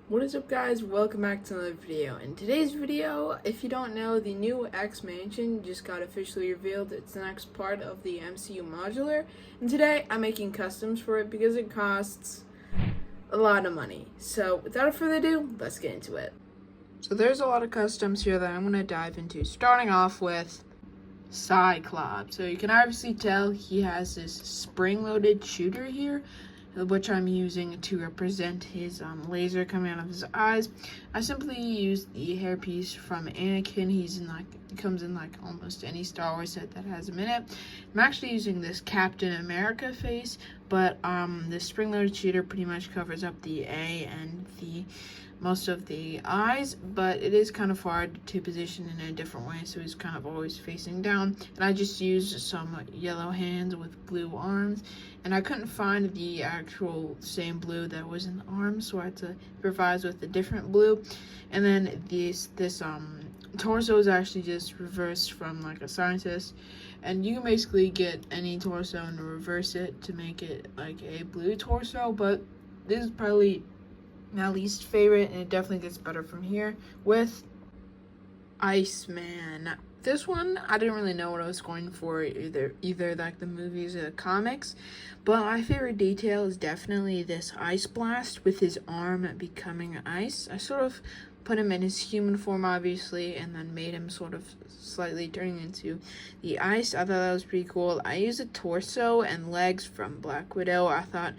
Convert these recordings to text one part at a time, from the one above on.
What is up, guys? Welcome back to another video. In today's video, if you don't know, the new X Mansion just got officially revealed. It's the next part of the MCU modular, and today I'm making customs for it because it costs a lot of money. So without further ado, let's get into it. So there's a lot of customs here that I'm going to dive into, starting off with Cyclops. So you can obviously tell he has this spring-loaded shooter here, which I'm using to represent his laser coming out of his eyes. I simply used the hairpiece from Anakin. He comes in like almost any Star Wars set that has him in it. I'm actually using this Captain America face, but the spring-loaded shooter pretty much covers up the A and the most of the eyes, but it is kind of hard to position in a different way, so he's kind of always facing down. And I just used some yellow hands with blue arms, and I couldn't find the actual same blue that was in the arms, so I had to improvise with a different blue. And then this torso is actually just reversed from like a scientist, and you can basically get any torso and reverse it to make it like a blue torso, but this is probably my least favorite, and it definitely gets better from here with Iceman. This one, I didn't really know what I was going for, either like the movies or the comics, but my favorite detail is definitely this ice blast with his arm becoming ice. I sort of put him in his human form, obviously, and then made him sort of slightly turning into the ice. I thought that was pretty cool. I used a torso and legs from Black Widow. I thought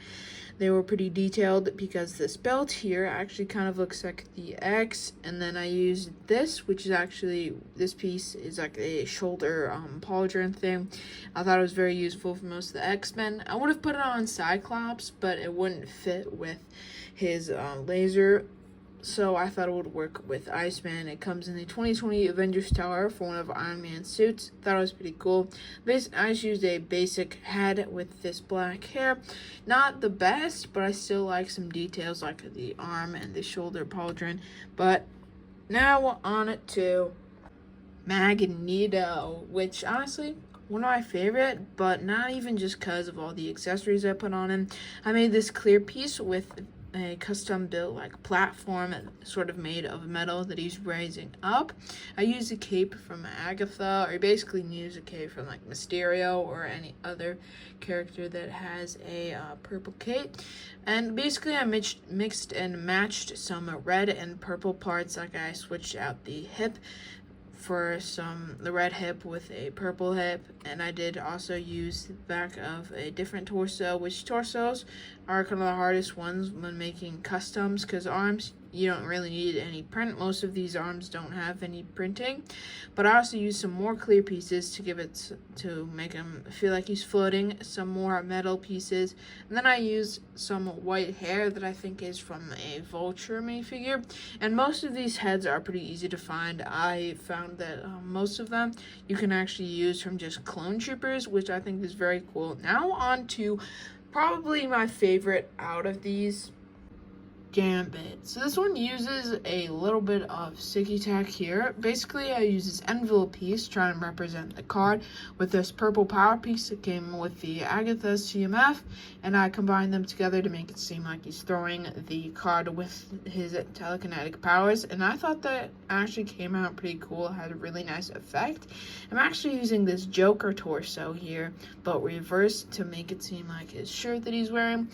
they were pretty detailed because this belt here actually kind of looks like the X, and then I used this, which is actually, this piece is like a shoulder pauldron thing. I thought it was very useful for most of the X-Men. I would have put it on Cyclops, but it wouldn't fit with his laser, so I thought it would work with Iceman. It comes in the 2020 Avengers Tower for one of Iron Man's suits. Thought it was pretty cool. I just used a basic head with this black hair. Not the best, but I still like some details like the arm and the shoulder pauldron. But now on to Magneto, which honestly, one of my favorite, but not even just because of all the accessories I put on him. I made this clear piece with a custom built like platform sort of made of metal that he's raising up. I used a cape from Agatha, or basically use a cape from like Mysterio or any other character that has a purple cape. And basically I mixed and matched some red and purple parts. Like I switched out the hip for the red hip with a purple hip, and I did also use the back of a different torso, which torsos are kind of the hardest ones when making customs, because arms, you don't really need any print. Most of these arms don't have any printing, but I also used some more clear pieces to make him feel like he's floating, some more metal pieces, and then I used some white hair that I think is from a Vulture minifigure. And most of these heads are pretty easy to find. I found that most of them you can actually use from just clone troopers, which I think is very cool. Now on to probably my favorite out of these, Gambit. So this one uses a little bit of sticky tack here. Basically, I use this envelope piece trying to represent the card with this purple power piece that came with the Agatha CMF, and I combined them together to make it seem like he's throwing the card with his telekinetic powers, and I thought that actually came out pretty cool. It had a really nice effect. I'm actually using this Joker torso here, but reversed to make it seem like his shirt that he's wearing.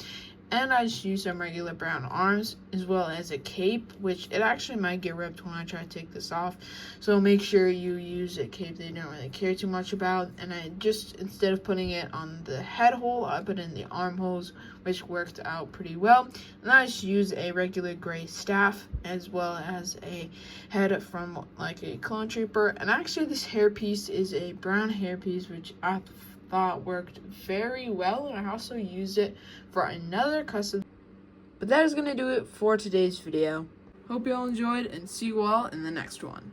And I just used some regular brown arms as well as a cape, which it actually might get ripped when I try to take this off. So make sure you use a cape that you don't really care too much about. And I just, instead of putting it on the head hole, I put it in the armholes, which worked out pretty well. And I just used a regular gray staff as well as a head from like a clone trooper. And actually this hairpiece is a brown hairpiece, which I thought worked very well, and I also used it for another custom. But that is going to do it for today's video. Hope you all enjoyed, and see you all in the next one.